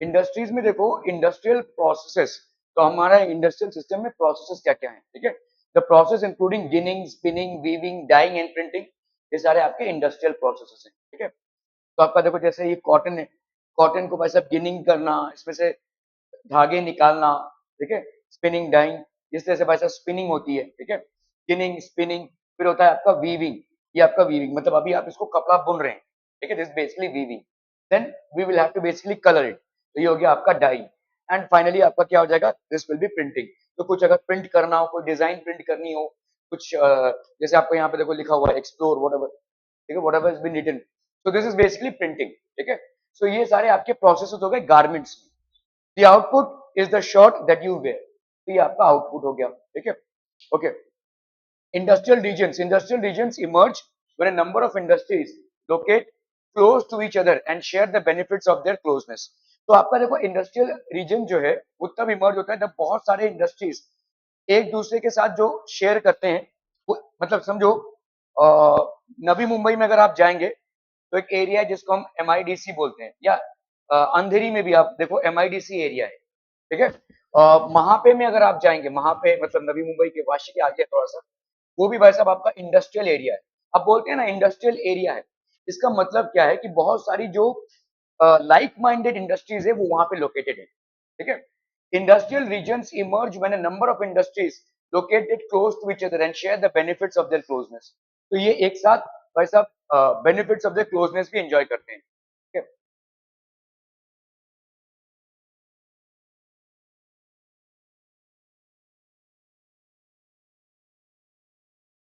Industries में देखो industrial processes, तो हमारा इंडस्ट्रियल सिस्टम में प्रोसेसेस क्या क्या है, ठीक है। The process including ginning, spinning, weaving, dyeing and printing, ये सारे आपके इंडस्ट्रियल प्रोसेसेस हैं, ठीक है। तो आपका देखो जैसे ये कॉटन है, कॉटन को भाई साहब गिनिंग करना, इसमें से धागे निकालना, ठीक है, स्पिनिंग, डाइंग, इस तरह से भाई साहब स्पिनिंग होती है, ठीक है, गिनिंग, स्पिनिंग। फिर होता है आपका वीविंग, ये आपका वीविंग मतलब अभी आप इसको कपड़ा बुन रहे हैं, ठीक है, this basically weaving. Then we will have to basically colour it, तो ये हो गया आपका डाइंग। एंड फाइनली आपका क्या हो जाएगा, दिस विल बी प्रिंटिंग। तो कुछ अगर प्रिंट करना हो, कोई डिजाइन प्रिंट करनी हो, कुछ जैसे आपको यहाँ पे देखो लिखा हुआ है एक्सप्लोर व्हाटएवर, ठीक है, whatever has been written, so this is basically printing, ठीक है। सो ये सारे आपके प्रोसेसेस हो गए गारमेंट्स में। The output is the shirt that you wear. तो ये आपका आउटपुट हो गया, ठीक है। Okay, industrial regions emerge when a number of industries locate close to each other and share the benefits of their closeness. तो आपका देखो इंडस्ट्रियल रीजन जो है वो तब इमर्ज होता है जब बहुत सारे इंडस्ट्रीज एक दूसरे के साथ जो शेयर करते हैं, वो मतलब समझो नवी मुंबई में अगर आप जाएंगे तो एक एरिया है जिसको हम एमआईडीसी बोलते हैं, या अंधेरी में भी आप देखो एमआईडीसी एरिया है, ठीक है। महापे में अगर आप जाएंगे, महापे मतलब नवी मुंबई के वाशी के आगे थोड़ा सा, वो भी भाई साहब आपका इंडस्ट्रियल एरिया है। अब बोलते हैं ना इंडस्ट्रियल एरिया है, इसका मतलब क्या है कि बहुत सारी जो लाइक माइंडेड इंडस्ट्रीज है वो वहां पे लोकेटेड है, ठीक है। Industrial regions emerge when a number of industries located close to each other and share the benefits of their closeness. तो ये एक साथ भाई साहब बेनिफिट्स ऑफ देयर क्लोजनेस भी एंजॉय करते हैं, ठीक है।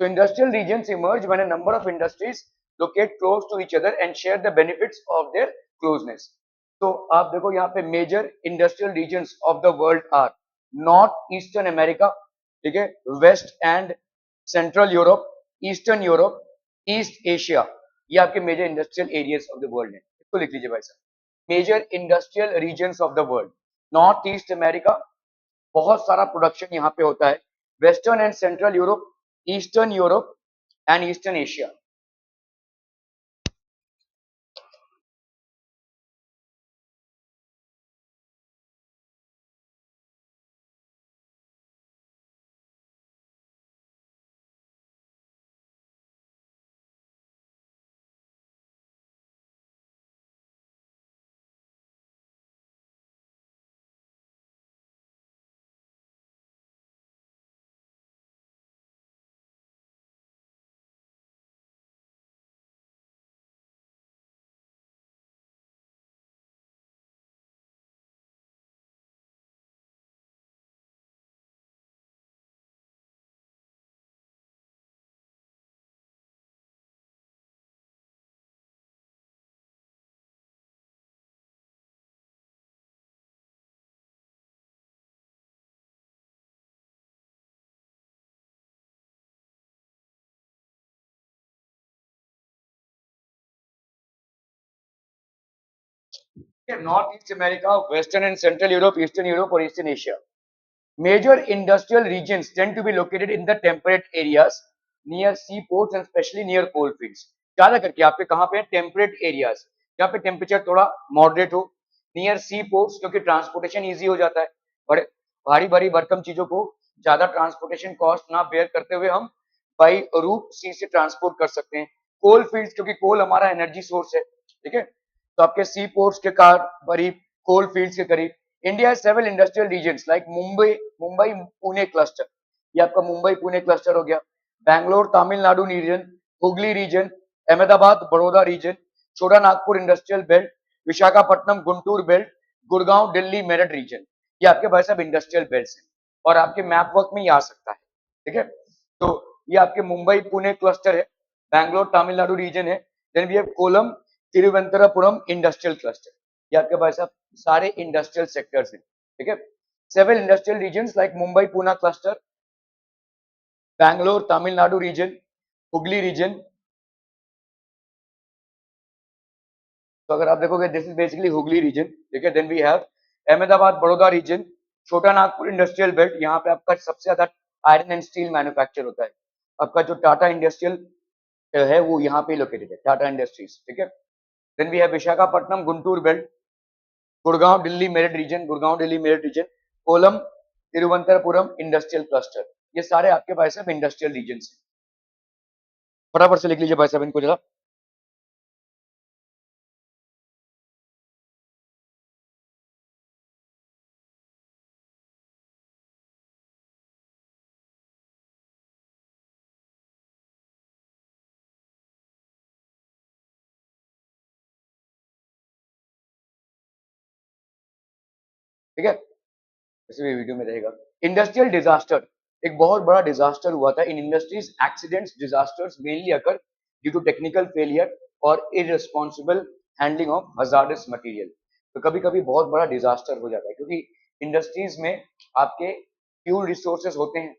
So industrial regions emerge when a number of industries locate close to each other and share the benefits of their closeness. तो आप देखो यहाँ पे major industrial regions of the world are north eastern America, ठीक है, west and central Europe, eastern Europe, east Asia, ये आपके major industrial areas of the world है। इसको लिख लीजिए भाई साहब, major industrial regions of the world, north east America, बहुत सारा प्रोडक्शन यहाँ पे होता है, western and central Europe, eastern Europe and eastern Asia. North east America, western and central Europe और eastern Asia. Major industrial regions tend to be located in the temperate areas near seaports and especially near coal fields. ज्यादा करके आपके कहाँ पे temperate areas, जहाँ पे temperature थोड़ा moderate हो, नियर सी पोर्ट्स क्योंकि ट्रांसपोर्टेशन इजी हो जाता है, बड़े भारी भारी भरकम चीजों को ज्यादा ट्रांसपोर्टेशन कॉस्ट ना बेयर करते हुए हम बाई रूट सी से ट्रांसपोर्ट कर सकते हैं। कोल फील्ड्स क्योंकि कोल हमारा एनर्जी सोर्स है, ठीक है, तो आपके सी पोर्ट्स के करीब, कोल फील्ड्स के करीब। India has several industrial regions like Mumbai Pune cluster, ये आपका मुंबई पुणे क्लस्टर हो गया, Bangalore Tamil Nadu region, Hooghly region, Ahmedabad Baroda region, Chota Nagpur industrial belt, Visakhapatnam Guntur belt, Gurgaon Delhi Meerut region, ये आपके भाई साहब इंडस्ट्रियल बेल्ट हैं और आपके मैप वर्क में ये आ सकता है, ठीक है। तो ये आपके मुंबई पुणे क्लस्टर है, बैंगलोर तमिलनाडु रीजन है, then we have Kollam Thiruvananthapuram industrial cluster, ये आपके भाई साहब सारे इंडस्ट्रियल सेक्टर्स हैं, ठीक है। Seven industrial regions like Mumbai Pune cluster, Bangalore Tamil Nadu region, Hooghly region. तो अगर आप देखोगे this is basically Hugli region, ठीक है। Then we have Ahmedabad Baroda region, Chota Nagpur industrial belt, यहाँ पे आपका सबसे ज्यादा आयरन एंड स्टील मैन्युफैक्चर होता है। आपका जो टाटा इंडस्ट्रियल है वो यहाँ पे लोकेटेड है, टाटा इंडस्ट्रीज, ठीक है। Then we have Visakhapatnam Guntur belt, Gurgaon Delhi Meerut region, Gurgaon Delhi Meerut region, Kollam Thiruvananthapuram industrial cluster, ये सारे आपके भाई साहब इंडस्ट्रियल रीजन है। फटाफट से लिख लीजिए भाई साहब इनको जरा। ठीक है, इसी भी वीडियो में रहेगा। इंडस्ट्रियल डिजास्टर, एक बहुत बड़ा डिजास्टर हुआ था in industries. Accidents disasters mainly occur due to technical failure और irresponsible handling of hazardous material. तो कभी कभी बहुत बड़ा डिजास्टर हो जाता है क्योंकि इंडस्ट्रीज में आपके फ्यूल रिसोर्सेज होते हैं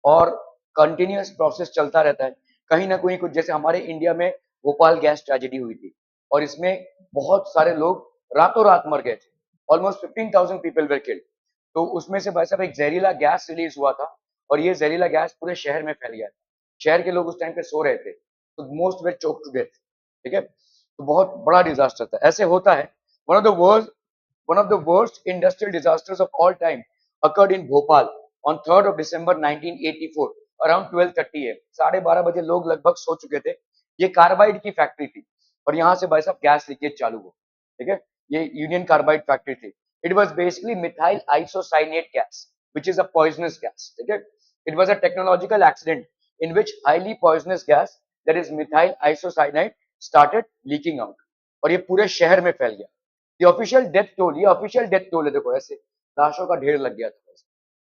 और कंटिन्यूअस प्रोसेस चलता रहता है। कहीं ना कहीं कुछ, जैसे हमारे इंडिया में भोपाल गैस ट्रेजेडी हुई थी और इसमें बहुत सारे लोग रातों रात मर गए थे। Almost 15,000 people were killed. तो उसमें से भाई साहब एक जहरीला गैस रिलीज हुआ था और ये जहरीला गैस पूरे शहर में फैल गया था। शहर के लोग उस टाइम पे सो रहे थे, तो most were choke to death. ठीक है, तो बहुत बड़ा डिजास्टर था। ऐसे होता है। One of the worst one of the worst industrial disasters of all time occurred in Bhopal on 3rd of December 1984 around 12:30 am। 12:30 बजे लोग लगभग सो चुके थे। ये कार्बाइड की फैक्ट्री थी और यहाँ से भाई साहब गैस लीकेज चालू हुआ। ठीक है, ये यूनियन कार्बाइड फैक्ट्री थी। It was basically methyl isocyanate gas which is a poisonous gas. ठीक है, it was a technological accident in which highly poisonous gas, that is methyl isocyanate, started leaking out और ये पूरे शहर में फैल गया। ये ऑफिशियल डेथ टोल, ये ऑफिशियल डेथ टोल है। देखो ऐसे लाशों का ढेर लग गया था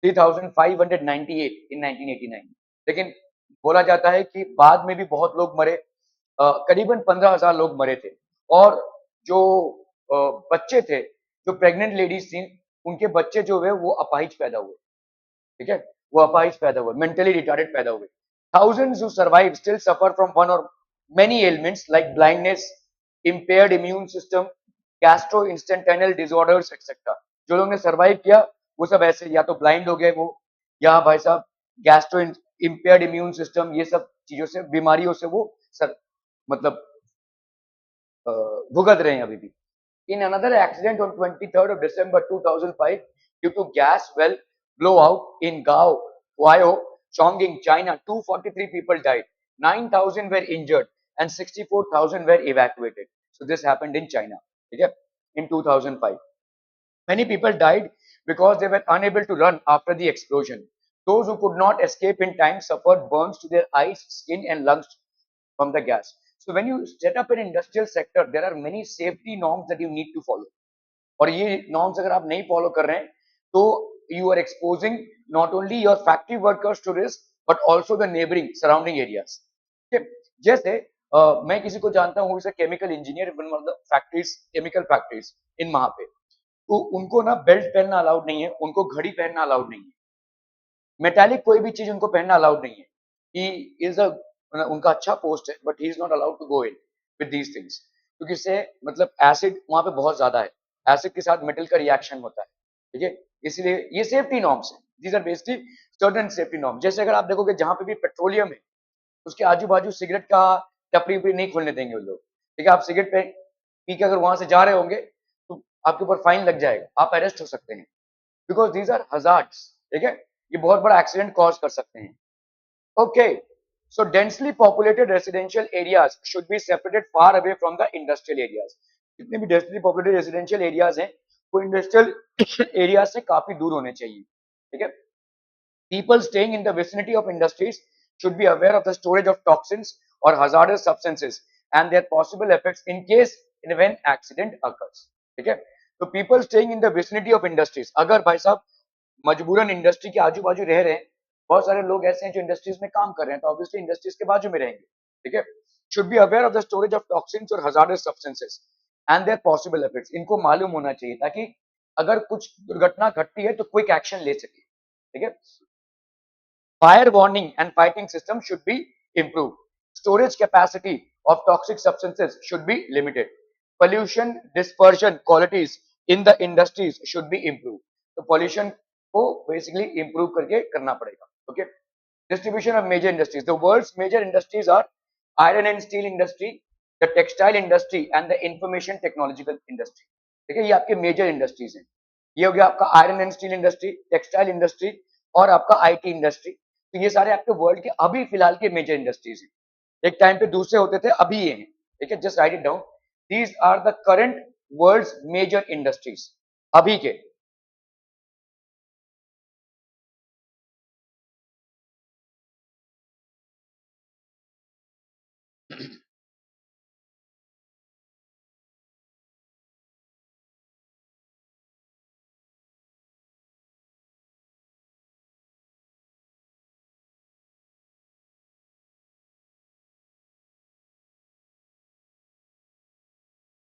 3598 इन 1989। लेकिन बोला जाता है कि बाद में भी बहुत लोग मरे, करीबन 15,000 लोग मरे थे। और जो बच्चे थे, जो प्रेग्नेंट लेडीज थी, उनके बच्चे जो हुए वो अपाहिज पैदा हुए। ठीक है, वो अपाहिज पैदा हुए, मेंटली रिटार्डेड पैदा हुए। Thousands who survive still suffer from one or many ailments like blindness, impaired immune system, gastrointestinal disorders etc। जो लोगों ने सर्वाइव किया वो सब ऐसे या तो ब्लाइंड हो गए वो, या भाई साहब गैस्ट्रो इम्पेयर्ड इम्यून सिस्टम, ये सब चीजों से, बीमारियों से वो सर मतलब भुगत रहे हैं अभी भी। In another accident on 23rd of December 2005, due to gas well blowout in Gao, Huayo, Chongqing, China, 243 people died, 9,000 were injured, and 64,000 were evacuated. So this happened in China, okay, in 2005. Many people died because they were unable to run after the explosion. Those who could not escape in time suffered burns to their eyes, skin, and lungs from the gas. So when you set up an industrial sector, there are many safety norms that you need to follow. और ये norms अगर आप नहीं follow कर रहे हैं तो you are exposing not only your factory workers to risk but also the neighbouring surrounding areas. जैसे मैं किसी को जानता हूँ, chemical engineer one of the factories, chemical factories in वहां पे, तो उनको ना बेल्ट पहनना अलाउड नहीं है, उनको घड़ी पहनना अलाउड नहीं है, मेटालिक कोई भी चीज उनको पहनना अलाउड नहीं है। ही इज अ, उनका अच्छा पोस्ट है but he is not allowed to go in with these things, क्योंकि इससे मतलब एसिड वहां पे बहुत ज्यादा है, एसिड के साथ मेटल का रिएक्शन होता है। ठीक है, इसलिए ये सेफ्टी नॉर्म्स है। These are basically certain safety norm. जैसे अगर आप देखोगे जहां पे भी पेट्रोलियम है उसके आजू बाजू सिगरेट का टपरी उपरी नहीं खोलने देंगे वो लोग। ठीक है, आप सिगरेट पे पी के अगर वहां से जा रहे होंगे तो आपके ऊपर फाइन लग जाएगा, आप अरेस्ट हो सकते हैं, बिकॉज दीज आर हजार्ड्स। ठीक है, ये बहुत बड़ा एक्सीडेंट कॉज कर सकते हैं। Okay, so densely populated residential areas should be separated far away from the industrial areas। जितने भी densely populated residential areas हैं वो industrial areas से काफी दूर होने चाहिए। ठीक है, people staying in the vicinity of industries should be aware of the storage of toxins or hazardous substances and their possible effects in case and when accident occurs। ठीक है, तो people staying in the vicinity of industries, अगर भाई साहब मजबूरन industry के आजू बाजू रह रहे हैं, बहुत सारे लोग ऐसे हैं जो इंडस्ट्रीज में काम कर रहे हैं, तो ऑब्वियसली इंडस्ट्रीज के बाजू में रहेंगे। ठीक है, should be aware of the storage of toxins और hazardous substances and their possible effects. इनको मालूम होना चाहिए ताकि अगर कुछ दुर्घटना घटती है तो क्विक एक्शन ले सके। ठीक है, fire warning and fighting system should be improved, storage capacity of toxic substances should be limited, pollution dispersion qualities in the industries should be improved। तो pollution को basically improve करके करना पड़ेगा। okay, distribution of major industries, the world's major industries are iron and steel industry, the textile industry and the information technological industry। ठीक है, ये आपके major industries हैं। ये हो गया आपका iron and steel industry, textile industry और आपका आईटी इंडस्ट्री। तो ये सारे आपके वर्ल्ड के अभी फिलहाल के मेजर इंडस्ट्रीज हैं। एक टाइम पे दूसरे होते थे, अभी ये हैं। ठीक है, just write it down. These are the current world's major industries अभी के।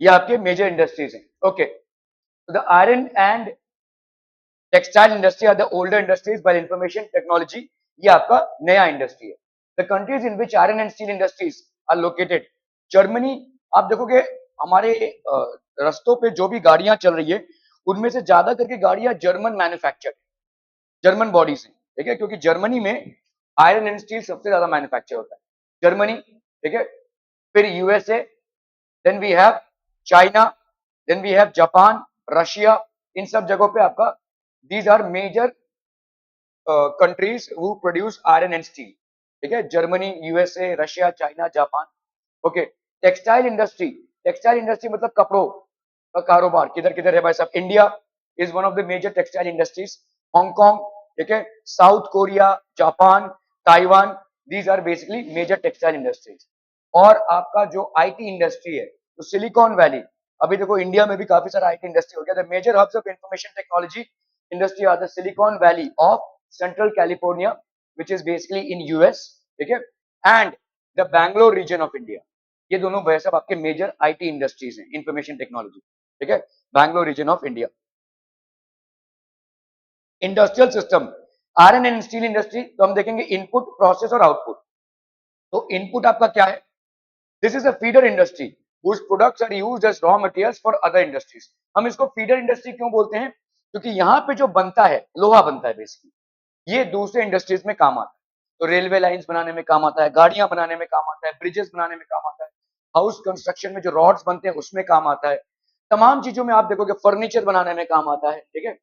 ये आपके मेजर इंडस्ट्रीज हैं। ओके, तो the iron and textile industry are the older industries by information technology. ये आपका नया इंडस्ट्री है। The countries in which iron and steel industries are located, Germany. आप देखोगे हमारे रस्तों पे जो भी गाड़ियां चल रही है, उनमें से ज्यादा करके गाड़ियां जर्मन मैन्युफैक्चर, जर्मन बॉडी से। ठीक है, क्योंकि जर्मनी में आयरन एंड स्टील सबसे ज्यादा मैन्युफैक्चर होता है, जर्मनी। ठीक है, फिर USA, then we have China, then we have Japan, Russia. इन सब जगहों पे आपका these are major countries who produce iron and steel. ठीक है, Germany, USA, Russia, China, Japan. Okay, textile industry, textile industry मतलब कपड़ों का कारोबार किधर किधर है भाई साहब। India is one of the major textile industries, Hong Kong, ठीक है, South Korea, Japan, Taiwan, these are basically major textile industries. और आपका जो आईटी इंडस्ट्री है, तो सिलिकॉन वैली, अभी देखो इंडिया में भी काफी सारा आईटी इंडस्ट्री हो गया। The major hubs of information technology industry are the Silicon Valley of Central California, which is basically in US, ठीक है, and the Bangalore region of India। ये दोनों वैसे सब आपके मेजर आईटी इंडस्ट्रीज हैं, इंफॉर्मेशन टेक्नोलॉजी। ठीक है, Bangalore region of India. Industrial system, iron and steel industry, तो हम देखेंगे इनपुट, प्रोसेस और आउटपुट। तो इनपुट आपका क्या है? This is a feeder industry whose products are used as raw materials for other industries। हम इसको फीडर इंडस्ट्री क्यों बोलते हैं? क्योंकि यहाँ पे जो बनता है, लोहा बनता है बेसिकली, ये दूसरे इंडस्ट्रीज में काम आता है। तो रेलवे लाइंस बनाने में काम आता है, गाड़ियां बनाने में काम आता है, ब्रिजेस बनाने में काम आता है, हाउस कंस्ट्रक्शन में जो रॉड्स बनते हैं उसमें काम आता है, तमाम चीजों में आप देखोगे, फर्नीचर बनाने में काम आता है। ठीक है,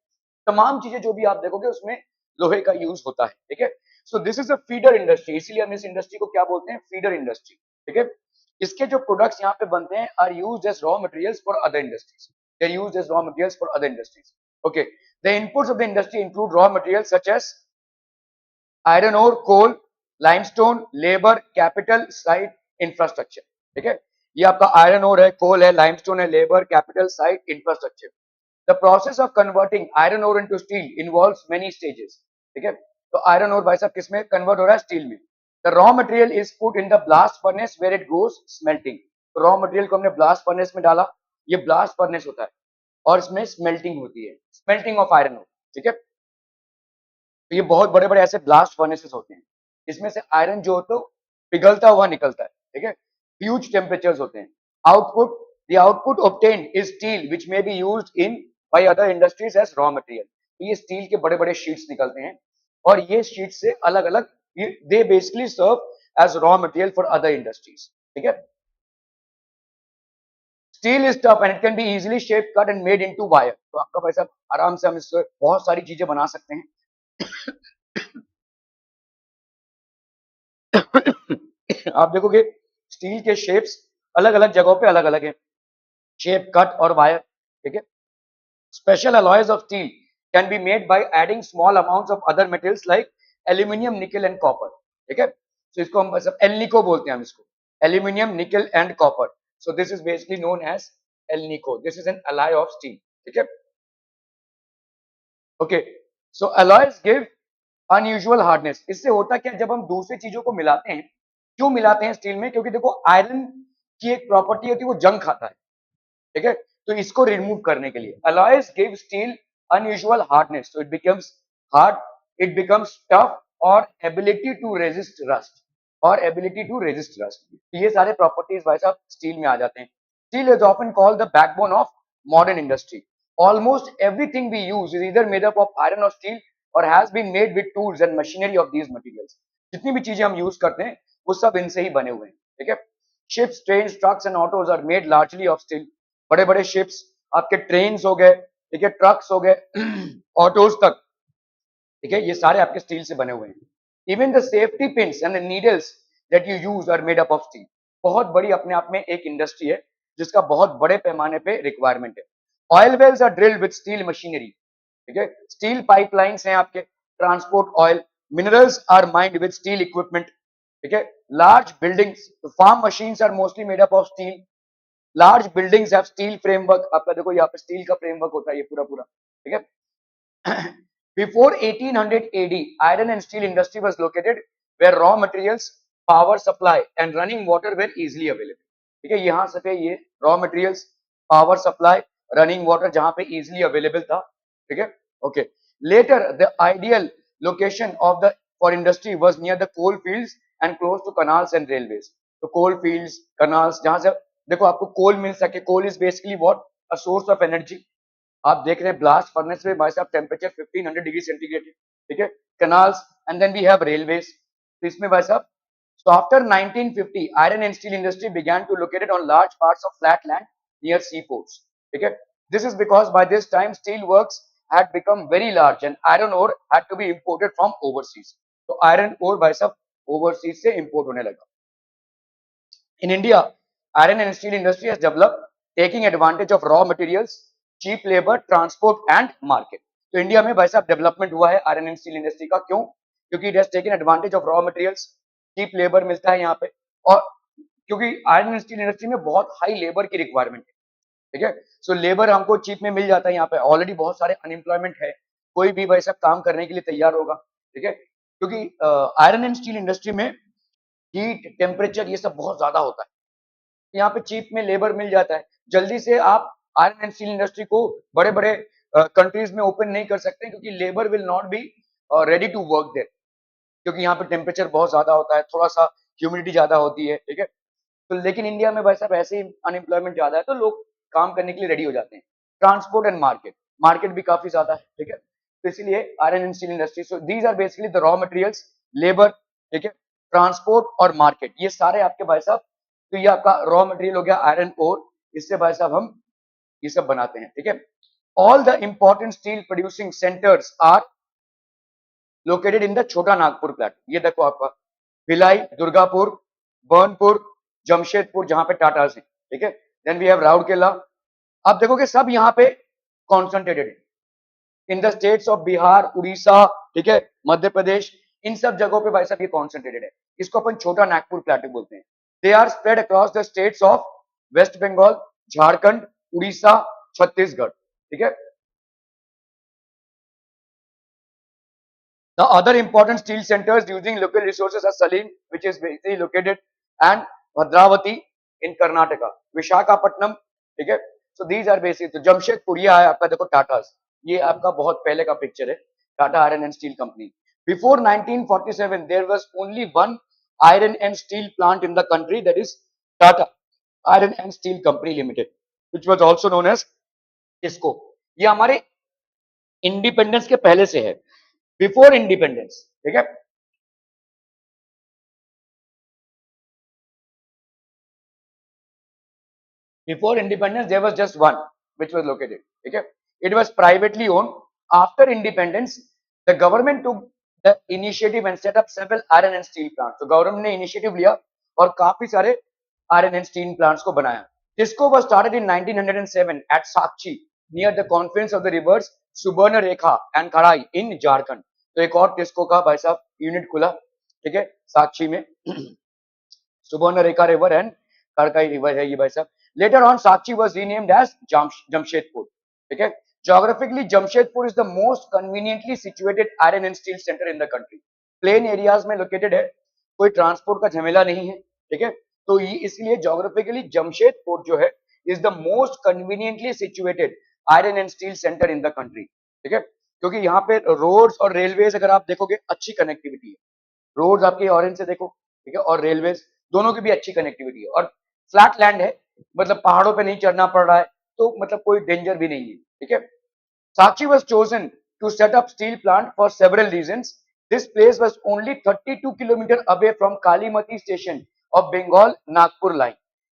तमाम चीजें जो भी आप देखोगे उसमें लोहे का यूज होता है। ठीक है, so this is a feeder industry, इसीलिए हम इस इंडस्ट्री को क्या बोलते हैं? Feeder industry. ठीक है, इसके जो प्रोडक्ट्स यहाँ पे बनते हैं are used as raw materials for other industries, they are used as raw materials for other industries. Okay, the inputs of the industry include raw materials such as iron ore, coal, limestone, labour, capital, site, infrastructure. ठीक है, ये आपका iron ore है, कोल है, limestone है, labour, capital, site, infrastructure. The process of converting iron ore into steel involves many stages। ठीक है, तो आयरन ओर भाई साहब किसमें कन्वर्ट हो रहा है? स्टील में। The raw material is put in the blast furnace where it goes smelting। तो रॉ मटेरियल को हमने ब्लास्ट फर्नेस में डाला, ये ब्लास्ट फर्नेस होता है और इसमें स्मेल्टिंग होती है, स्मेल्टिंग ऑफ आयरन ओर। ठीक है, तो ये बहुत बड़े बड़े ऐसे ब्लास्ट फर्नेसेस होते हैं, इसमें से आयरन जो होता है पिघलता हुआ निकलता है। ठीक है, ह्यूज टेम्परेचर्स होते हैं। Output, the output obtained is steel which may be used in by other industries as raw material. तो ये स्टील के बड़े बड़े शीट्स निकलते हैं और ये शीट से अलग अलग, they basically serve as raw material for other industries. ठीक है, steel is tough and it can be easily shape, cut and made into wire. तो आपका पैसा आराम से हम इससे बहुत सारी चीजें बना सकते हैं। आप देखोगे स्टील के शेप्स अलग अलग जगहों पे अलग अलग है, शेप, कट और वायर। ठीक है, special alloys of steel can be made by adding small amounts of other metals like aluminium, nickel and copper. ठीक है, तो इसको हम मतलब एलनिको बोलते हैं, हम इसको aluminium, nickel and copper. So this is basically known as alnico, this is an alloy of steel. ठीक है, okay, so alloys give unusual hardness. इससे होता क्या, जब हम दूसरी चीजों को मिलाते हैं, क्यों मिलाते हैं स्टील में? क्योंकि देखो आयरन की एक प्रॉपर्टी होती है, वो जंग खाता है। ठीक है, तो इसको रिमूव करने के लिए alloys give steel unusual hardness, so it becomes hard, it becomes tough और एबिलिटी टू रेजिस्ट रस्ट, और एबिलिटी टू रेजिस्ट रस्ट। ये सारे प्रॉपर्टीज भाई साहब स्टील में आ जाते हैं। Steel is often called the backbone of modern industry. Almost everything we use is either made up of iron or steel or has been made with tools and machinery of these materials। जितनी भी चीजें हम use करते हैं वो सब इनसे ही बने हुए हैं। ठीक है, ships, train, trucks and autos are made largely of steel. बड़े बड़े शिप्स, आपके ट्रेन हो गए, ठीक है, ट्रक्स हो गए, ऑटोज तक, ठीक है, ये सारे आपके स्टील से बने हुए हैं। Even the safety pins and the needles that you use are made up of steel. बहुत बड़ी अपने आप में एक इंडस्ट्री है जिसका बहुत बड़े पैमाने पे रिक्वायरमेंट है। Oil wells are drilled with steel machinery, ठीक है, स्टील पाइपलाइंस हैं आपके, transport oil, minerals are mined with steel equipment, ठीक है, large buildings, farm machines are mostly made up of steel, large buildings have steel framework, आपका देखो यहाँ पे स्टील का फ्रेमवर्क होता है ये पूरा पूरा, ठीक है। Before 1800 AD, iron and steel industry was located where raw materials, power supply and running water were easily available. ठीक है, यहाँ से ये raw materials, power supply, running water जहाँ पे easily available था, ठीक है, okay. Later, the ideal location of the for industry was near the coal fields and close to canals and railways. तो coal fields, canals, जहाँ से देखो आपको coal मिल सके, coal is basically what? A source of energy. आप देख रहे हैं ब्लास्ट फर्नेस में भाई साहब टेम्परेचर 1500 डिग्री सेंटीग्रेड है, ठीक है, canals and then we have railways. तो इसमें भाई साहब, so after 1950 iron and steel industry began to located on large parts of flat land near seaports, ठीक है, this is because by this time steel works had become very large and iron ore had to be imported from overseas। तो iron ore भाई साहब overseas से import होने लगा। In India, iron and steel industry has developed, taking advantage of raw materials, cheap labor, transport and market. तो India में भाई साहब डेवलपमेंट हुआ है आयरन एंड स्टील इंडस्ट्री का, क्यों? क्योंकि it has taken advantage of raw materials, cheap labour मिलता है यहाँ पे, और क्योंकि आयरन एंड स्टील इंडस्ट्री में बहुत हाई लेबर की रिक्वायरमेंट है, ठीक है, सो लेबर हमको चीप में मिल जाता है यहाँ पे, ऑलरेडी बहुत सारे अनएम्प्लॉयमेंट है, कोई भी भाई साहब काम करने के लिए तैयार होगा, ठीक है, क्योंकि आयरन एंड स्टील इंडस्ट्री में हीट, टेम्परेचर ये सब बहुत ज्यादा होता है, यहाँ पे चीप में लेबर मिल जाता है, जल्दी से आप आयरन एंड स्टील इंडस्ट्री को बड़े बड़े कंट्रीज में ओपन नहीं कर सकते क्योंकि labour will not be ready to work there, क्योंकि यहाँ पे टेम्परेचर बहुत ज्यादा होता है, थोड़ा सा ह्यूमिडिटी ज्यादा होती है, ठीक है, तो लेकिन इंडिया में भाई साहब ऐसे ही अनएम्प्लॉयमेंट ज्यादा है तो लोग काम करने के लिए रेडी हो जाते हैं। ट्रांसपोर्ट एंड मार्केट, मार्केट भी काफी ज्यादा है, ठीक है, तो इसलिए iron and steel industry, so these are basically the raw materials, labour, ठीक है, ट्रांसपोर्ट और मार्केट, ये सारे आपके भाई साहब, तो ये आपका रॉ मटेरियल हो गया आयरन ओर, इससे भाई साहब हम ये सब बनाते हैं, ठीक है। All the important steel producing centres are located in the Chota Nagpur plot. ये देखो आपका भिलाई, दुर्गापुर, बर्नपुर, जमशेदपुर जहां पे टाटास है, ठीक है, देन वी हैव राउरकेला। आप देखोगे सब यहाँ पे कॉन्सेंट्रेटेड है in the states of Bihar, Orissa, ठीक है, मध्य प्रदेश, इन सब जगहों पे भाई साहब ये कॉन्सेंट्रेटेड है, इसको अपन छोटा नागपुर प्लेटू बोलते हैं। They are spread across the states of West Bengal, Jharkhand, Orissa, Chhattisgarh, ठीक है। The other important steel centers using local resources are Salim, which is basically located, and Bhadravati in Karnataka, Vishakhapatnam, ठीक है। So these are basically, तो जमशेदपुर ये है आपका, देखो टाटास, ये आपका बहुत पहले का पिक्चर है, Tata iron and steel company. Before 1947 there was only one iron and steel plant in the country, that is Tata Iron and Steel Company Limited, which was also known as TISCO। ये हमारे independence के पहले से है, before independence, ठीक है। Before independence there was just one which was located, ठीक है, it was privately owned। After independence the government took the initiative and set up several iron and steel plants। तो government ने initiative लिया और काफी सारे आयरन एंड स्टील प्लांट्स को बनाया। TISCO was started in 1907 at Sakchi near the confluence of the rivers Subarnarekha and Karai in Jharkhand। तो एक और टिस्को का भाई साहब यूनिट खुला, ठीक है, साक्षी में, सुबर्णरेखा रिवर एंड करकाई रिवर है ये भाई साहब। Later on, Sakchi was renamed as Jamshedpur, ठीक है। Geographically, Jamshedpur is the most conveniently situated iron and steel center in the country। Plain areas में located है, कोई ट्रांसपोर्ट का झमेला नहीं है, ठीक है, तो ये इसलिए जोग्राफिकली जमशेदपुर जो है is the most conveniently situated iron and steel centre in the country, ठीक है, क्योंकि यहाँ पे रोड्स और रेलवेज अगर आप देखोगे अच्छी कनेक्टिविटी है, रोड्स आपके ऑरेंज से देखो, ठीक है, और रेलवेज दोनों की भी अच्छी कनेक्टिविटी है, और फ्लैट लैंड है, मतलब पहाड़ों पे नहीं चढ़ना पड़ रहा है, तो मतलब कोई डेंजर भी नहीं है, ठीक है। Sakchi was chosen to set up steel plant for several reasons। This place was only 32 kilometer away from Kalimati station of Bengal Nagpur line।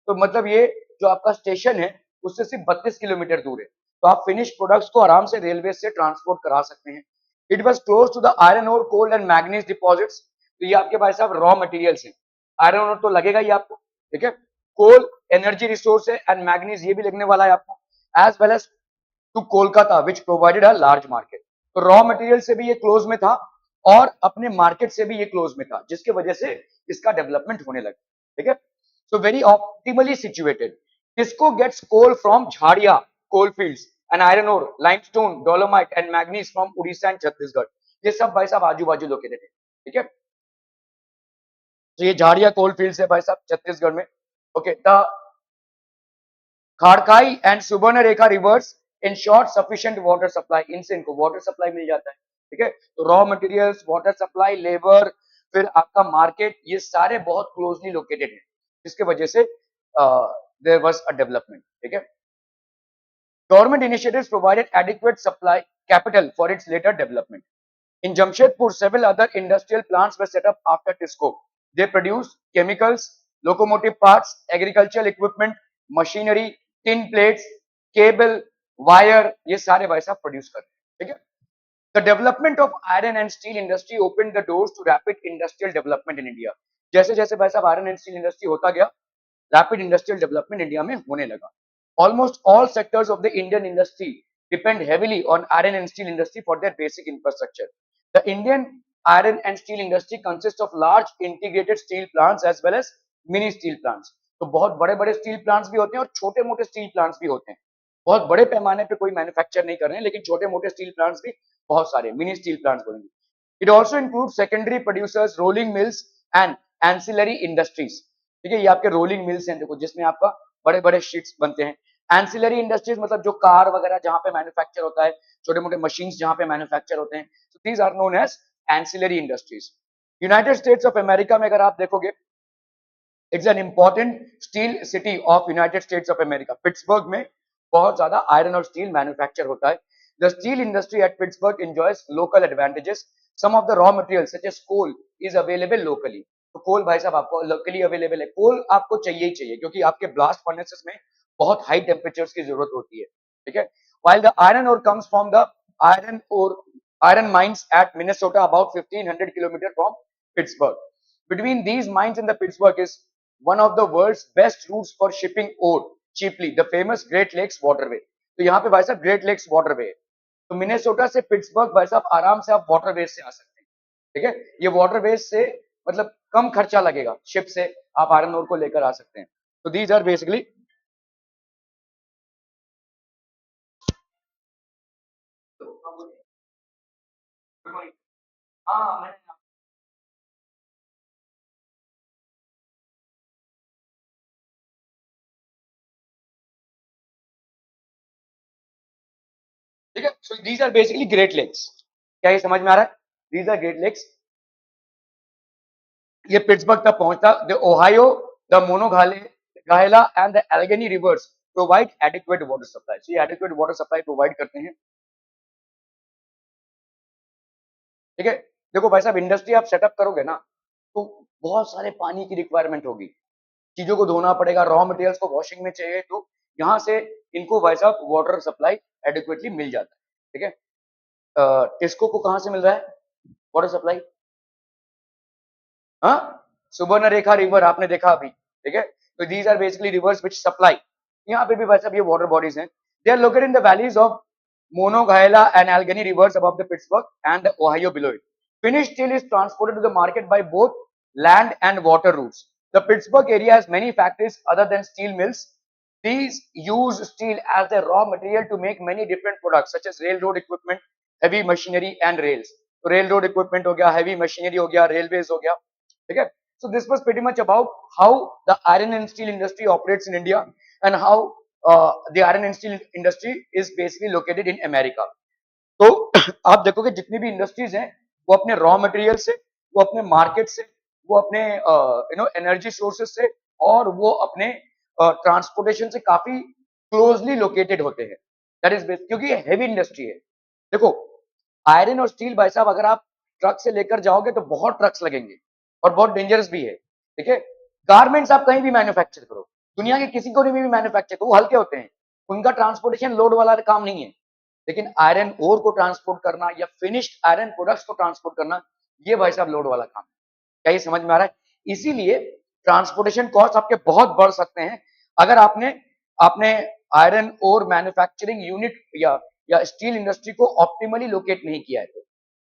तो मतलब ये जो आपका स्टेशन है उससे सिर्फ 32 किलोमीटर दूर है। तो आप फिनिश प्रोडक्ट्स को आराम से रेलवे से ट्रांसपोर्ट करा सकते हैं। It was close to the iron ore coal and manganese deposits. तो ये आपके भाई साहब रॉ मटेरियल्स है। आयरन और तो लगेगा ही आपको, ठीक है। कोल एनर्जी रिसोर्स है एंड मैग्नीज ये भी लगने वाला है आपको, as well as to Kolkata which provided a large market. तो रॉ मटेरियल से भी ये क्लोज में था और अपने मार्केट से भी ये क्लोज में था, जिसकी वजह से इसका डेवलपमेंट होने लगा, ठीक है। So very optimally situated. किसको gets coal from Jharia coal fields and iron ore limestone dolomite and manganese from Orissa and Chhattisgarh. ये सब भाई साहब आजू बाजू लोकेटेड है, ठीक है। तो ये झाड़िया कोल फील्ड्स है भाई साहब छत्तीसगढ़ में। Okay, the Kharkai and Subarnarekha rivers ensure sufficient water supply. इनसे इनको वाटर सप्लाई मिल जाता है, ठीक है। तो raw materials, water supply, labour, फिर आपका मार्केट, ये सारे बहुत क्लोजली लोकेटेड है, जिसके वजह से देयर वाज अ डेवलपमेंट, ठीक है। Government initiatives provided adequate supply capital for its later development. In Jamshedpur, several other industrial plants were set up after TISCO. They produce chemicals, locomotive parts, agricultural equipment, machinery, tin plates, cable, wire, ये सारे भाई साहब produce कर रहे हैं, ठीक है। The development of iron and steel industry opened the doors to rapid industrial development in India. जैसे जैसे भाई साहब आयरन एंड स्टील इंडस्ट्री होता गया, रैपिड इंडस्ट्रियल डेवलपमेंट इंडिया में होने लगा। Almost all sectors of the Indian industry depend heavily on iron and steel industry for their basic infrastructure. The Indian iron and steel industry consists of large integrated steel plants as well as mini steel plants. तो बहुत बड़े बड़े steel plants भी होते हैं और छोटे मोटे स्टील प्लांट्स भी होते हैं। बहुत बड़े पैमाने पे कोई मैन्युफैक्चर नहीं कर रहे हैं, लेकिन छोटे मोटे स्टील प्लांट्स भी बहुत सारे मिनी स्टील प्लांट्स बोलेंगे। It also include secondary producers, rolling mills and ancillary industries, ठीक है। ये आपके रोलिंग मिल्स हैं, देखो, जिसमें आपका बड़े बड़े शीट्स बनते हैं। एंसिलरी इंडस्ट्रीज मतलब जो कार वगैरह जहां पे मैन्युफैक्चर होता है, छोटे मोटे मशीन्स जहां पे मैन्युफैक्चर होते हैं, so these are known as ancillary industries. United States of America में अगर आप देखोगे, it's an important steel city of United States of America. Pittsburgh में बहुत ज्यादा आयरन और स्टील मैन्युफैक्चर होता है। The steel industry at Pittsburgh enjoys local advantages. Some of the raw material such as coal is available locally. तो coal भाई साहब आपको लोकली अवेलेबल है। कोल आपको चाहिए ही चाहिए, क्योंकि आपके ब्लास्ट फर्नेसेस में बहुत हाई टेम्परेचर्स की जरूरत होती है, ठीक है। while the iron ore comes from the iron ore iron mines at Minnesota about 1500 kilometers from Pittsburgh. Between these mines and the Pittsburgh is one of the world's best routes for shipping ore cheaply, the famous Great Lakes Waterway. तो यहाँ पे भाई साहब great lakes waterway है। तो Minnesota से Pittsburgh भाई साहब आराम से आप वाटरवेज से आ सकते हैं, ठीक है। ये वाटरवेज से मतलब कम खर्चा लगेगा, शिप से आप आयरन ओर को लेकर आ सकते हैं। तो दीज आर बेसिकली हाँ, ठीक है। So these are basically great lakes. क्या ये समझ में आ रहा है? These are great lakes. ये पिट्सबर्ग तक पहुंचता। The Ohio, the Monongahela and the Allegheny rivers provide adequate water supply. so ये एडिक्वेट वाटर सप्लाई प्रोवाइड करते हैं, ठीक है। देखो भाई साहब, इंडस्ट्री आप सेटअप करोगे ना, तो बहुत सारे पानी की रिक्वायरमेंट होगी, चीजों को धोना पड़ेगा, रॉ मटेरियल्स को वॉशिंग में चाहिए, तो यहाँ से इनको भाई साहब वाटर सप्लाई एडिक्वेटली मिल जाता है, ठीक है। टिस्को को कहाँ से मिल रहा है वाटर सप्लाई? हाँ, सुवर्णरेखा रिवर आपने देखा अभी, ठीक है। तो these are basically rivers which supply. यहाँ पे भी भाई साहब ये वाटर बॉडीज हैं। They are located in the valleys of Monongahela and Allegheny rivers above the Pittsburgh and the Ohio below it. Finished steel is transported to the market by both land and water routes. The Pittsburgh area has many factories other than steel mills. These use steel as the raw material to make many different products such as railroad equipment, heavy machinery and rails. तो railroad equipment हो गया, heavy machinery हो गया, railways हो गया, ठीक है। So this was pretty much about how the iron and steel industry operates in India and how the iron and steel industry is basically located in America. तो आप देखोगे जितनी भी इंडस्ट्रीज हैं, वो अपने रॉ मटेरियल से, वो अपने मार्केट से, वो अपने एनर्जी सोर्सेज से, और वो अपने ट्रांसपोर्टेशन से काफी क्लोजली लोकेटेड होते हैं। दैट इज बेस्ट, क्योंकि ये हैवी इंडस्ट्री है। देखो, आयरन और स्टील भाई साहब अगर आप ट्रक से लेकर जाओगे तो बहुत ट्रक्स लगेंगे और बहुत डेंजरस भी है, ठीक है। गारमेंट्स आप कहीं भी मैन्युफैक्चर करो, दुनिया के किसी कोने में भी मैन्युफैक्चर करो, वो हल्के होते हैं। उनका ट्रांसपोर्टेशन लोड वाला काम नहीं है, लेकिन आयरन ओर को ट्रांसपोर्ट करना या फिनिश्ड आयरन प्रोडक्ट्स को ट्रांसपोर्ट करना, ये भाई साहब लोड वाला काम है। क्या ये समझ में आ रहा है? इसीलिए ट्रांसपोर्टेशन कॉस्ट आपके बहुत बढ़ सकते हैं अगर आपने आपने आयरन ओर मैन्युफैक्चरिंग यूनिट या स्टील इंडस्ट्री को ऑप्टिमली लोकेट नहीं किया है, तो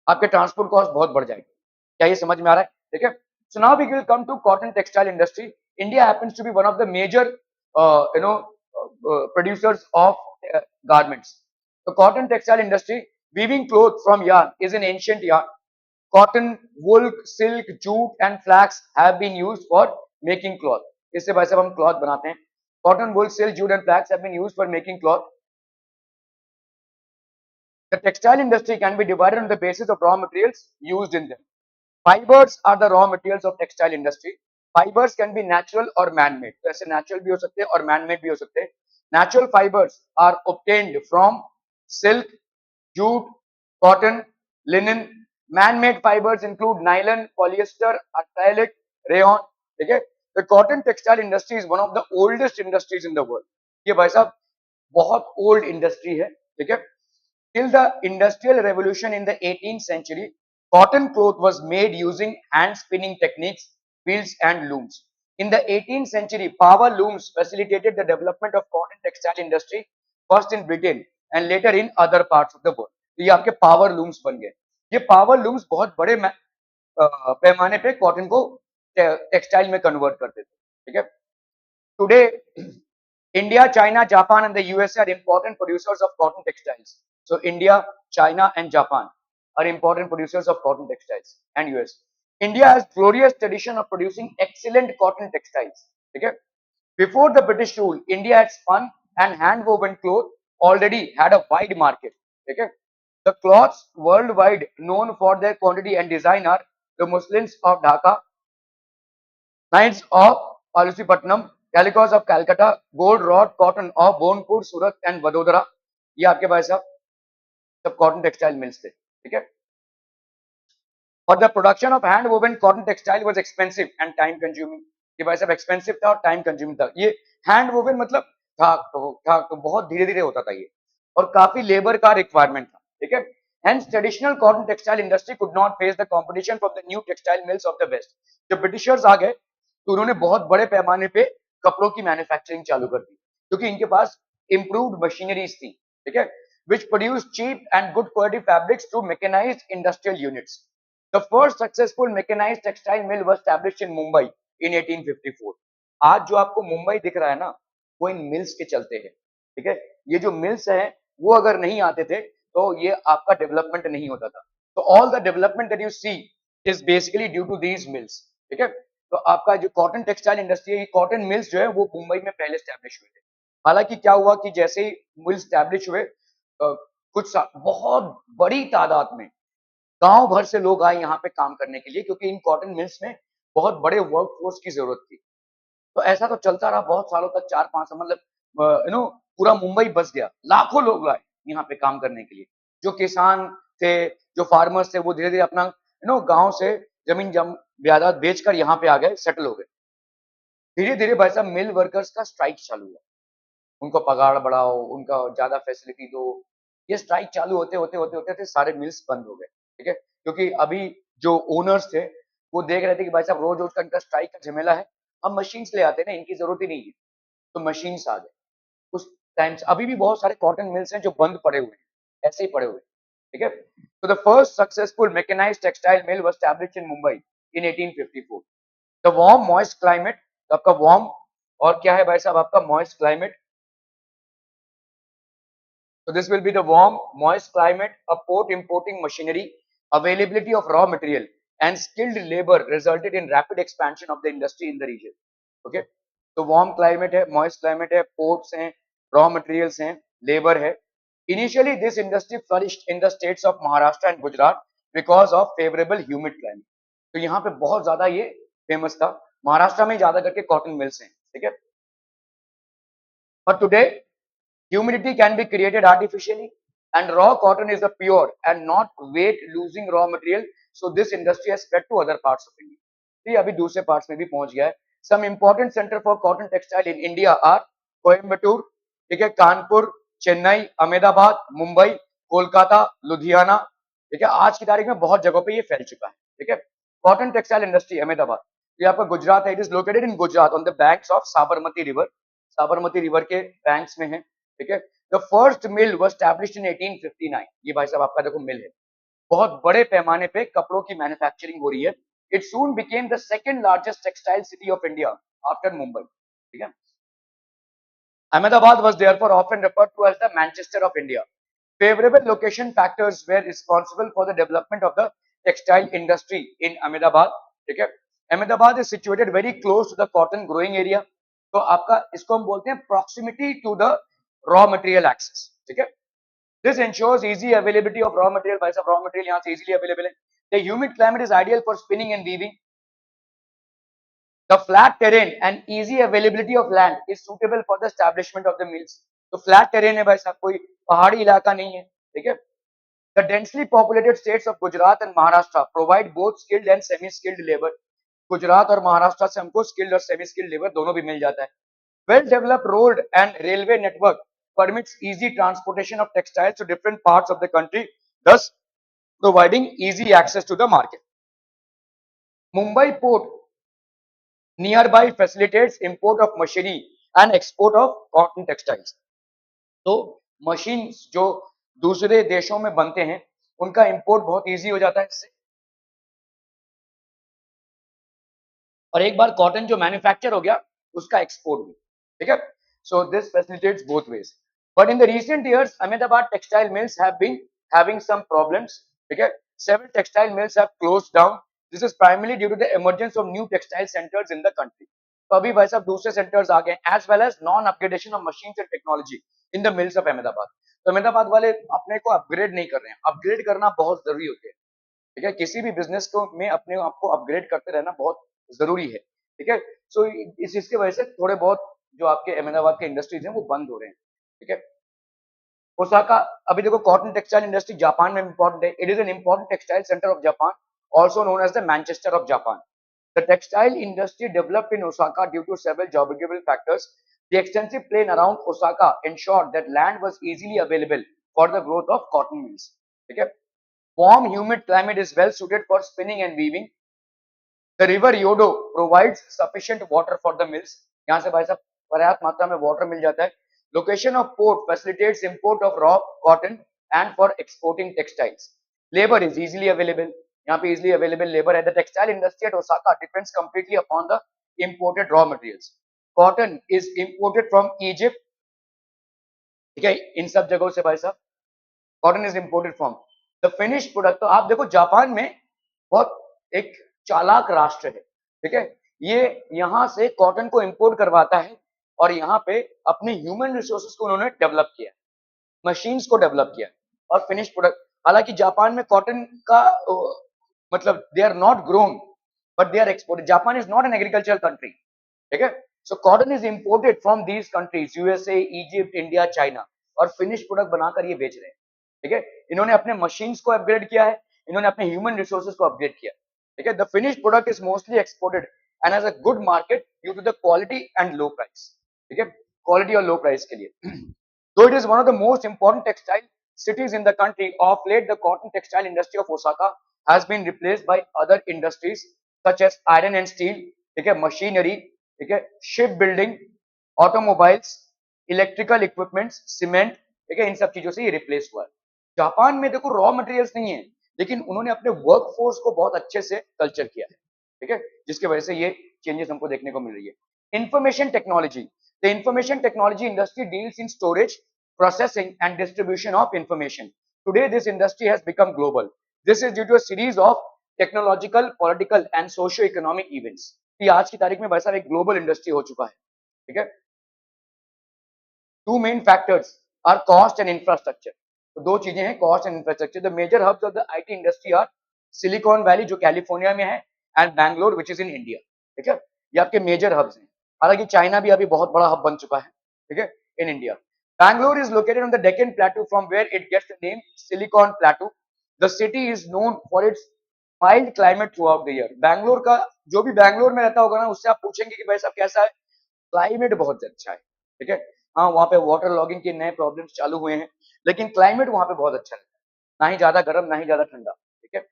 आपके ट्रांसपोर्ट कॉस्ट बहुत बढ़ जाएगी। क्या ये समझ में आ रहा है? ठीक है। So now we will come to cotton textile industry. India happens to be one of the major producers of garments. The cotton textile industry, weaving clothes from yarn, is an ancient yarn. Cotton, wool, silk, jute and flax have been used for making cloth. इससे भाई साहब हम cloth बनाते हैं. Cotton, wool, silk, jute and flax have been used for making cloth. The textile industry can be divided on the basis of raw materials used in them. Fibers are the raw materials of textile industry. Fibers can be natural or man-made. तो ऐसे natural भी हो सकते हैं और man-made भी हो सकते हैं. Natural fibers are obtained from silk, jute, cotton, linen. Man-made fibers include nylon, polyester, acrylic, rayon. ठीक है? The cotton textile industry is one of the oldest industries in the world. ये भाई साहब बहुत old industry है. ठीक है? Till the industrial revolution in the 18th century, cotton cloth was made using hand spinning techniques, wheels and looms. In the 18th century, power looms facilitated the development of cotton textile industry, first in Britain and later in other parts of the world. तो ये आपके power looms बन गए. ये power looms बहुत बड़े पैमाने पे कॉटन को टेक्सटाइल में कन्वर्ट करते थे. ठीक है. Today, India, China, Japan and the USA are important producers of cotton textiles. So India, China and Japan are important producers of cotton textiles and US. India has glorious tradition of producing excellent cotton textiles. Okay? Before the British rule, India had spun and hand woven cloth already had a wide market. Okay? The cloths worldwide known for their quantity and design are the muslins of Dhaka, Knights of Palusipatnam, Calicoes of Calcutta, Gold Rod Cotton of Bonpur, Surat and Vadodara. ये आपके भाई साहब सब cotton textile mills थे. ठीक है. But the production of hand woven cotton textile was expensive and time consuming. ये भाई साहब एक्सपेंसिव था और टाइम कंज्यूमिंग था. ये हैंड वोवन मतलब था बहुत धीरे धीरे होता था ये और काफी लेबर का रिक्वायरमेंट था. ठीक है. Hence, traditional cotton textile industry could not face the competition from the new textile mills of the West. जब ब्रिटिशर्स आ गए तो उन्होंने बहुत बड़े पैमाने पे कपड़ों की मैन्युफैक्चरिंग चालू कर दी क्योंकि इनके पास इम्प्रूव्ड मशीनरीज थी. ठीक है. Which produced cheap and good quality fabrics through mechanized industrial units. The first successful mechanized textile mill was established in Mumbai in 1854. आज जो आपको मुंबई दिख रहा है ना, वो इन मिल्स के चलते हैं. ठीक है. ये जो मिल्स हैं वो अगर नहीं आते थे तो ये आपका डेवलपमेंट नहीं होता था. तो all the development that you see is basically due to these mills. ठीक है. तो आपका जो कॉटन टेक्सटाइल इंडस्ट्री है, कॉटन मिल्स जो है वो मुंबई में पहले स्टैब्लिश हुए थे. हालांकि क्या हुआ कि जैसे ही मिल स्टैब्लिश हुए बहुत बड़ी तादाद में गांव भर से लोग आए यहाँ पे काम करने के लिए क्योंकि इन कॉटन मिल्स में बहुत बड़े वर्क फोर्स की जरूरत थी. तो ऐसा तो चलता रहा बहुत सालों तक, 4-5 मतलब पूरा मुंबई बस गया. लाखों लोग आए यहाँ पे काम करने के लिए. जो किसान थे, जो फार्मर्स थे, वो धीरे धीरे अपना गांव से जमीन जायदाद बेचकर यहाँ पे आ गए, सेटल हो गए. धीरे धीरे भाई साहब मिल वर्कर्स का स्ट्राइक चालू हुआ. उनको पगार बढ़ाओ, उनका ज्यादा फैसिलिटी दो. ये स्ट्राइक चालू होते होते होते होते होते सारे मिल्स बंद हो गए. ठीक है. क्योंकि अभी जो ओनर्स थे वो देख रहे थे कि भाई साहब रोज रोज का इनका स्ट्राइक का झमेला है, हम मशीन्स ले आते ना, इनकी जरूरत ही नहीं है. तो मशीन्स आ गए उस टाइम से. अभी भी बहुत सारे कॉटन मिल्स हैं जो बंद पड़े हुए हैं, ऐसे ही पड़े हुए हैं. ठीक है. तो the first successful mechanised textile mill was established in Mumbai in 1854. The warm moist climate, आपका वार्म और क्या है भाई साहब आपका moist climate. So this will be the warm, moist climate, a port importing machinery, availability of raw material and skilled labor resulted in rapid expansion of the industry in the region. Okay. So warm climate है, moist climate है, ports हैं, raw materials हैं, labor है. Initially this industry flourished in the states of Maharashtra and Gujarat because of favorable humid climate. तो यहाँ पे बहुत ज्यादा ये फेमस था. महाराष्ट्र में ज्यादा करके कॉटन मिल्स हैं. ठीक है. But today humidity can be created artificially and raw cotton is a pure and not weight losing raw material. So this industry has spread to other parts of India. ये अभी दूसरे parts में भी पहुंच गया है. Some important center for cotton textile in India are Coimbatore, ठीक है, कानपुर, चेन्नई, अहमदाबाद, मुंबई, कोलकाता, लुधियाना, ठीक है, आज की तारीख में बहुत जगहों पे ये फैल चुका है। ठीक है, कॉटन टेक्सटाइल इंडस्ट्री अहमदाबाद, ये आपका गुजरात है, it is located in Gujarat on the banks of Sabarmati river, Sabarmati river के बैंक्स में है। ठीक है, the first mill was established इन 1859, ये भाई साहब आपका देखो मिल है, बहुत बड़े पैमाने पे कपड़ों की मैन्युफैक्चरिंग हो रही है। It soon became the second largest textile city of India after Mumbai. ठीक है, Ahmedabad was therefore often referred to as the Manchester of India. Favorable location factors were responsible for the development of the textile industry in Ahmedabad. ठीक है, Ahmedabad is situated very close to the cotton growing area. तो आपका इसको हम बोलते हैं proximity to the raw material access. ठीक है, this ensures easy availability of raw material. भाई साहब raw material यहाँ से easily available है. The humid climate is ideal for spinning and weaving. The flat terrain and easy availability of land is suitable for the establishment of the mills. तो flat terrain है भाई साहब, कोई पहाड़ी इलाका नहीं है। ठीक है, the densely populated states of Gujarat and Maharashtra provide both skilled and semi-skilled labor. Gujarat और महाराष्ट्र से हमको skilled और semi-skilled labor दोनों भी मिल जाता है। Well developed road and railway network permits easy transportation of textiles to different parts of the country, thus providing easy access to the market. Mumbai port nearby facilitates import of machinery and export of cotton textiles. तो machines जो दूसरे देशों में बनते हैं उनका import बहुत easy हो जाता है इससे, और एक बार कॉटन जो मैन्युफैक्चर हो गया उसका एक्सपोर्ट भी। ठीक है, so this facilitates both ways, but in the recent years Ahmedabad textile mills have been having some problems. ठीक है, several textile mills have closed down, this is primarily due to the emergence of new textile centres in the country. तो अभी भाई साहब दूसरे centres आ गए, as well as non upgradation of machines and technology in the mills of Ahmedabad. तो अहमदाबाद वाले अपने को अपग्रेड नहीं कर रहे हैं, अपग्रेड करना बहुत जरूरी होता है। ठीक है, किसी भी बिजनेस को में अपने आप को अपग्रेड करते रहना बहुत जरूरी है। ठीक है, सो इस चीज की वजह से थोड़े बहुत जो आपके अहमदाबाद के इंडस्ट्रीज हैं वो बंद हो रहे हैं। ठीक है, ओसाका, अभी देखो कॉटन टेक्सटाइल इंडस्ट्री जापान में इंपॉर्टेंट है, it is an important textile centre of Japan, also known as the Manchester of Japan. The textile industry developed in Osaka due to several geographical factors. The extensive plain around Osaka ensured that land was easily available for the growth of cotton mills. ठीक है, warm humid climate is well suited for spinning and weaving. The river Yodo provides sufficient water for the mills. यहाँ से भाई साहब पर्याप्त मात्रा में water मिल जाता है। Location of port facilitates import of raw cotton and for exporting textiles. Labor is easily available. यहाँ पे easily available labor है। The textile industry at Osaka depends completely upon the imported raw materials. Cotton is imported from Egypt. ठीक है, इन सब जगहों से भाई साहब cotton is imported from the finish product. तो आप देखो जापान में बहुत एक चालाक राष्ट्र है। ठीक है, ये यहाँ से कॉटन को इंपोर्ट करवाता है और यहाँ पे अपने ह्यूमन रिसोर्सेज को उन्होंने डेवलप किया, मशीन्स को डेवलप किया और फिनिश प्रोडक्ट। हालांकि जापान में कॉटन का मतलब they are not grown but they are exported. Japan is not an agricultural country. ठीक है, so cotton is imported from these countries, USA, Egypt, India, China, और फिनिश प्रोडक्ट बनाकर ये बेच रहे हैं। ठीक है, इन्होंने अपने मशीन्स को अपग्रेड किया है, इन्होंने अपने ह्यूमन रिसोर्सेज को अपग्रेड किया। ठीक है, the finish product is mostly exported and has a good market due to the quality and low price. ठीक है, क्वालिटी और लो प्राइस के लिए though it is one of the most important textile cities in the country, of late the cotton textile industry of Osaka has been replaced by other industries such as iron and steel, ठीक है, machinery, ठीक है, ship building, automobiles, electrical equipments, cement, ठीक है, इन सब चीजों से ये रिप्लेस हुआ है। जापान में देखो रॉ मटेरियल्स नहीं है, लेकिन उन्होंने अपने वर्क फोर्स को बहुत अच्छे से कल्चर किया है। ठीक है, जिसकी वजह से ये चेंजेस हमको देखने को मिल रही है। Information technology, the information technology industry deals in storage, processing and distribution of information. Today this industry has become global. This is due to a series of technological, political and socio-economic events. ये आज की तारीख में भाई साहब एक global industry हो चुका है। ठीक है, two main factors are cost and infrastructure. तो दो चीजें हैं, cost and infrastructure. The major hubs of the IT industry are Silicon Valley जो कैलिफोर्निया में है and Bangalore which is in India. ठीक है, ये आपके मेजर हब्स हैं। हालांकि चाइना भी अभी बहुत बड़ा हब बन चुका है। ठीक है, in India Bangalore is located on the Deccan Plateau from where it gets the name Silicon Plateau. The city is known for its mild climate throughout the year. Bangalore का जो भी बैंगलोर में रहता होगा ना उससे आप पूछेंगे कि भाई साहब कैसा है, क्लाइमेट बहुत अच्छा है। ठीक है, हाँ, वहाँ पे वाटर लॉगिंग के नए प्रॉब्लम्स चालू हुए हैं, लेकिन क्लाइमेट वहाँ पे बहुत अच्छा है, ना ही ज्यादा गर्म ना ही ज्यादा ठंडा, ठीक है।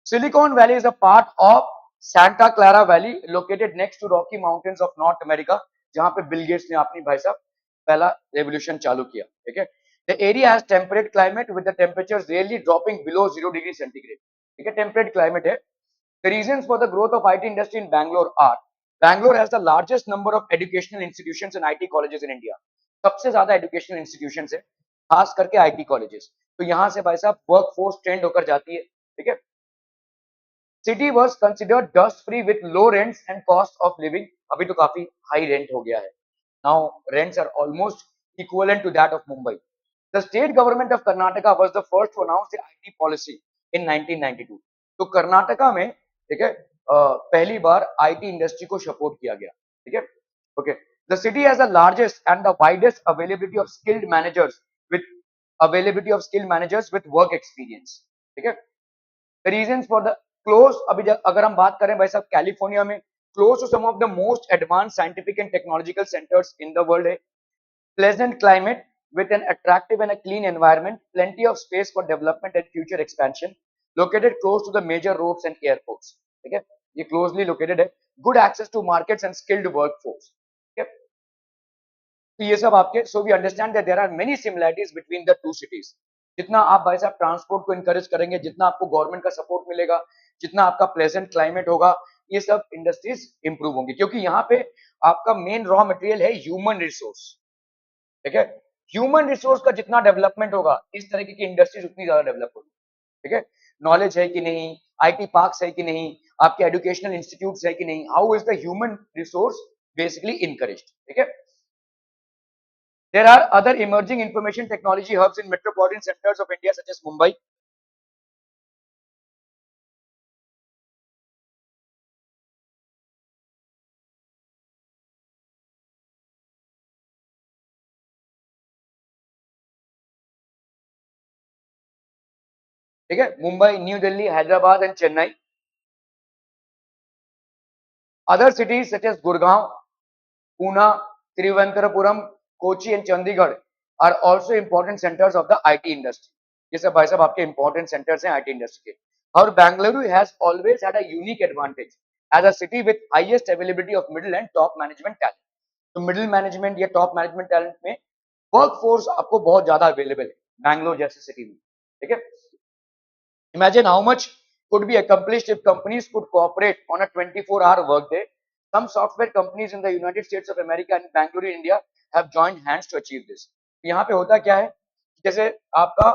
Silicon Valley is a part of Santa Clara Valley located next to Rocky Mountains of North America, जहां पे बिल गेट्स ने अपनी भाई साहब पहला रेवोल्यूशन चालू किया, ठीक है। The area has temperate climate with the temperatures rarely dropping below 0 degree centigrade, ठीक है, टेम्परेट क्लाइमेट है। The reasons for the growth of IT industry in Bangalore are Bangalore has the largest number of educational institutions and IT colleges in India, सबसे ज्यादा educational institutions है, खास करके IT colleges, तो यहाँ से भाई साहब वर्क फोर्स ट्रेंड होकर जाती है, ठीक है। City was considered dust free with low rents and cost of living, अभी तो काफी हाई रेंट हो गया है, now rents are almost equivalent to that of Mumbai. The state government of Karnataka was the first to announce the IT policy in 1992, तो कर्नाटका में, ठीक है, पहली बार आईटी इंडस्ट्री को सपोर्ट किया गया, ठीक है। Okay, the city has the largest and the widest availability of skilled managers with work experience, ठीक है। The reasons for the close, अभी अगर हम बात करें भाई साहब कैलिफोर्निया में close to some of the most advanced scientific and technological centers in the world है, pleasant climate with an attractive and a clean environment, plenty of space for development and future expansion, located close to the major roads and airports, ठीक है, ये closely located है, good access to markets and skilled workforce, ठीक है। तो ये सब आपके, so we understand that there are many similarities between the two cities. जितना आप भाई साहब ट्रांसपोर्ट को इनकरेज करेंगे, जितना आपको गवर्नमेंट का सपोर्ट मिलेगा, जितना आपका प्लेजेंट क्लाइमेट होगा, ये सब इंडस्ट्रीज इंप्रूव होंगी, क्योंकि यहाँ पे आपका मेन रॉ मटेरियल है ह्यूमन रिसोर्स, ठीक है। ह्यूमन रिसोर्स का जितना डेवलपमेंट होगा, इस तरीके की इंडस्ट्रीज उतनी ज्यादा डेवलप होगी, ठीक है। नॉलेज है कि नहीं, आईटी पार्क्स है कि नहीं, आपके एजुकेशनल इंस्टीट्यूट्स है कि नहीं, how is the human resource basically encouraged, ठीक है। There are other emerging information technology hubs in metropolitan centers of India such as Mumbai. ठीक है, Mumbai, new Delhi, Hyderabad and Chennai. Other cities such as Gurgaon, Pune, Thiruvananthapuram, Kochi and Chandigarh are also important centers of the IT industry. ये सब भाई साहब आपके important centers हैं IT industry के। और Bangalore has always had a unique advantage as a city with highest availability of middle and top management talent. तो middle management या टॉप मैनेजमेंट टैलेंट में वर्क फोर्स आपको बहुत ज्यादा अवेलेबल है बैंगलोर जैसे सिटी में, ठीक है। Imagine how much could be accomplished if companies could cooperate on a 24-hour workday. Some software companies in the United States of America and Bangalore, India, have joined hands to achieve this. यहाँ पे होता क्या है, जैसे आपका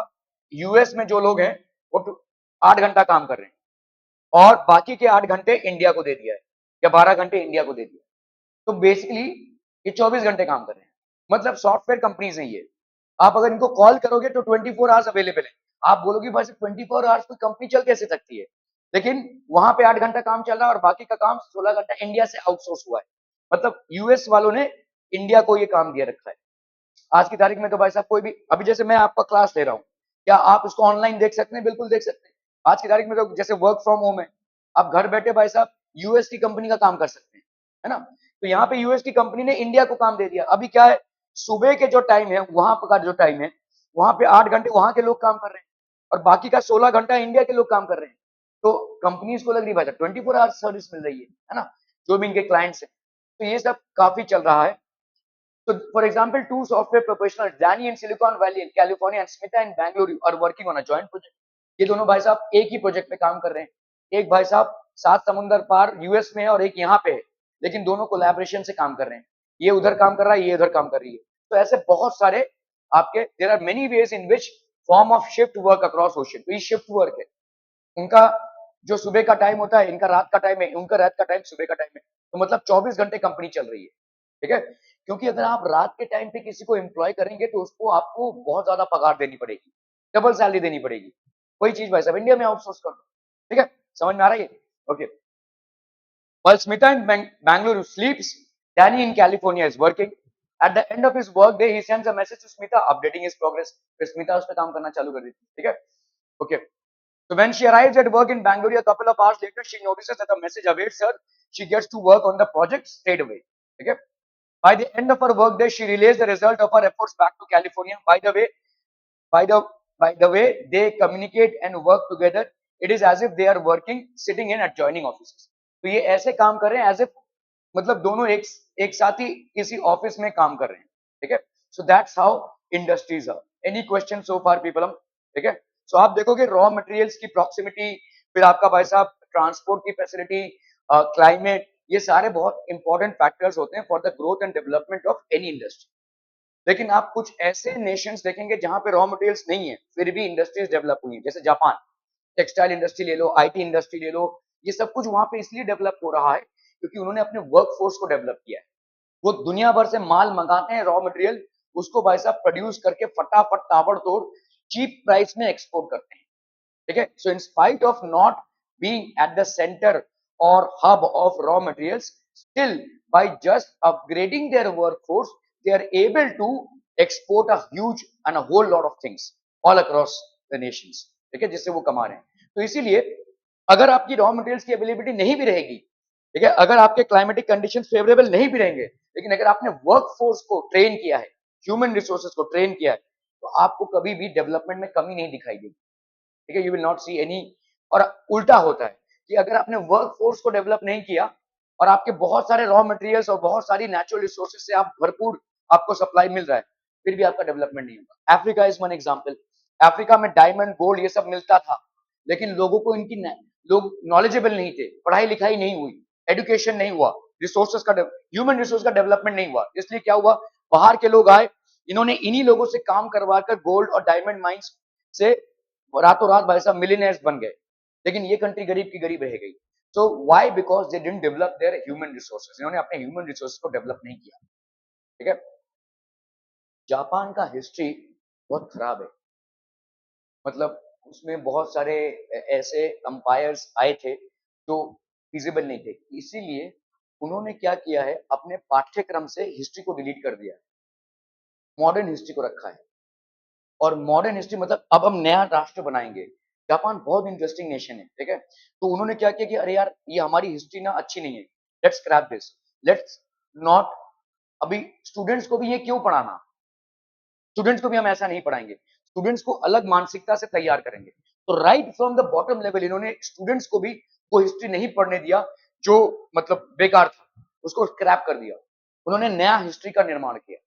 US में जो लोग हैं वो 8 घंटा काम कर रहे हैं और बाकी के 8 घंटे इंडिया को दे दिया है, या 12 घंटे इंडिया को दे दिया, तो बेसिकली ये 24 घंटे काम कर रहे हैं, मतलब सॉफ्टवेयर कंपनीज है ये। आप अगर इनको कॉल करोगे तो 24 आवर्स अवेलेबल है। आप बोलोगे भाई 24 आवर्स कोई कंपनी चल कैसे सकती है, लेकिन वहां पे 8 घंटा काम चल रहा है और बाकी का काम 16 घंटा इंडिया से आउटसोर्स हुआ है, मतलब यूएस वालों ने इंडिया को ये काम दिया रखा है। आज की तारीख में तो भाई साहब कोई भी, अभी जैसे मैं आपका क्लास ले रहा हूँ, क्या आप इसको ऑनलाइन देख सकते हैं? बिल्कुल देख सकते हैं। आज की तारीख में तो जैसे वर्क फ्रॉम होम है, आप घर बैठे भाई साहब यूएस की कंपनी का काम कर सकते हैं, है ना। तो यहाँ पे यूएस की कंपनी ने इंडिया को काम दे दिया। अभी क्या है, सुबह के जो टाइम है वहां का जो टाइम है, वहां पे 8 घंटे वहां के लोग काम कर रहे हैं और बाकी का 16 घंटा इंडिया के लोग काम कर रहे हैं। तो कंपनीज को लग रही भाई साहब 24 आवर्स सर्विस मिल रही है ना, जो भी इनके क्लाइंट्स है। तो ये सब काफी चल रहा है। So, for example, two software professionals, Danny in Silicon Valley in California and Smita in Bangalore, are working on a joint project. ये दोनों भाई साहब एक ही प्रोजेक्ट पे काम कर रहे हैं। एक भाई साहब 7 समुंदर पार यूएस में है और एक यहाँ पे है, लेकिन दोनों कोलैबोरेशन से काम कर रहे हैं। ये उधर काम कर रहा है, ये इधर काम कर रही है। तो ऐसे बहुत सारे आपके, there are many ways in which form of shift work across ocean. तो ये शिफ्ट वर्क है, उनका जो सुबह का टाइम होता है, इनका रात का टाइम है, उनका रात का टाइम सुबह का टाइम है, तो मतलब 24 घंटे कंपनी चल रही है, ठीक है। क्योंकि अगर आप रात के टाइम पे किसी को एम्प्लॉय करेंगे तो उसको आपको बहुत ज्यादा पगार देनी पड़ेगी, डबल सैलरी देनी पड़ेगी। वही चीज भाई साहब इंडिया में आउटसोर्स कर दो, ठीक है। समझ में आ रहा है? Okay. While Smita in Bangalore sleeps, Danny in California is working. At the end of his work day, he sends a message to Smita updating his progress. फिर स्मिता उस पर काम करना चालू कर देती है, ठीक है। Okay. So when she arrives at work in Bangalore a couple of hours later, she notices that the message awaits her. She gets to work on the project straight away. ठीक है। By the end of her workday, she relays the result of her efforts back to California. By the by the way they communicate and work together, it is as if they are working sitting in adjoining offices. तो ये ऐसे काम कर रहे हैं as if मतलब दोनों एक साथ ही किसी ऑफिस में काम कर रहे हैं, ठीक है. So that's how industries are. Any question so far people, हम ठीक है. सो आप देखोगे रॉ मटेरियल्स की प्रॉक्सिमिटी, फिर आपका भाई साहब ट्रांसपोर्ट की फैसिलिटी, क्लाइमेट, ये सारे बहुत इंपॉर्टेंट फैक्टर्स होते हैं for the growth and development of any industry. लेकिन आप कुछ ऐसे नेशंस देखेंगे जहां पे रॉ मटेरियल्स नहीं है फिर भी इंडस्ट्रीज डेवलप हुई है, जैसे जापान. टेक्सटाइल इंडस्ट्री ले लो, आईटी इंडस्ट्री ले लो, ये सब कुछ वहां पे इसलिए डेवलप हो रहा है क्योंकि उन्होंने अपने वर्क फोर्स को डेवलप किया है. वो दुनिया भर से माल मंगाते हैं रॉ मटेरियल, उसको भाई साहब प्रोड्यूस करके फटाफट ताबड़तोड़ चीप प्राइस में एक्सपोर्ट करते हैं, ठीक है. So in spite of not being at the centre और hub of raw materials, still by just upgrading their workforce they are able to export a huge and a whole lot of things all across the nations, ठीक है, जिससे वो कमा रहे हैं. तो इसीलिए अगर आपकी रॉ मटेरियल्स की अवेलेबिलिटी नहीं भी रहेगी, ठीक है, अगर आपके क्लाइमेटिक कंडीशंस फेवरेबल नहीं भी रहेंगे, लेकिन अगर आपने वर्क फोर्स को ट्रेन किया है, ह्यूमन रिसोर्सेज को ट्रेन किया है, तो आपको कभी भी डेवलपमेंट में कमी नहीं दिखाई देगी, ठीक है. You will not see any. और उल्टा होता है कि अगर आपने वर्क फोर्स को डेवलप नहीं किया और आपके बहुत सारे रॉ मटेरियल्स और बहुत सारी नेचुरल रिसोर्सेज से आप भरपूर आपको सप्लाई मिल रहा है, फिर भी आपका डेवलपमेंट नहीं होगा. Africa is one example. Africa में डायमंड, गोल्ड ये सब मिलता था, लेकिन लोगों को लोग नॉलेजेबल नहीं थे, पढ़ाई लिखाई नहीं हुई, एजुकेशन नहीं हुआ, रिसोर्सेज का ह्यूमन रिसोर्स का डेवलपमेंट नहीं हुआ. इसलिए क्या हुआ, बाहर के लोग आए, इन्होंने इन्हीं लोगों से काम करवा कर गोल्ड और डायमंड माइंस से रातों रात भाई साहब मिलियनेयर्स बन गए, लेकिन ये कंट्री गरीब की गरीब रह गई. So why, because they didn't develop their human resources. इन्होंने अपने ह्यूमन रिसोर्सेज को डेवलप नहीं किया, ठीक है. जापान का हिस्ट्री बहुत खराब है. मतलब उसमें बहुत सारे ऐसे अंपायर्स आए थे जो फिजिबल नहीं थे, इसीलिए उन्होंने क्या किया है, अपने पाठ्यक्रम से हिस्ट्री को डिलीट कर दिया, मॉडर्न हिस्ट्री को रखा है. और मॉडर्न हिस्ट्री मतलब अब हम नया राष्ट्र बनाएंगे. जापान बहुत इंटरेस्टिंग नेशन है, ठीक है. तो उन्होंने क्या किया कि अरे यार ये हमारी हिस्ट्री ना अच्छी नहीं है, let's scrap this, let's not. अभी स्टूडेंट्स को भी ये क्यों पढ़ाना, स्टूडेंट्स को भी हम ऐसा नहीं पढ़ाएंगे, स्टूडेंट्स को अलग मानसिकता से तैयार करेंगे. तो right from the bottom level इन्होंने स्टूडेंट्स को भी वो हिस्ट्री नहीं पढ़ने दिया जो मतलब बेकार था, उसको स्क्रैप कर दिया. उन्होंने नया हिस्ट्री का निर्माण किया,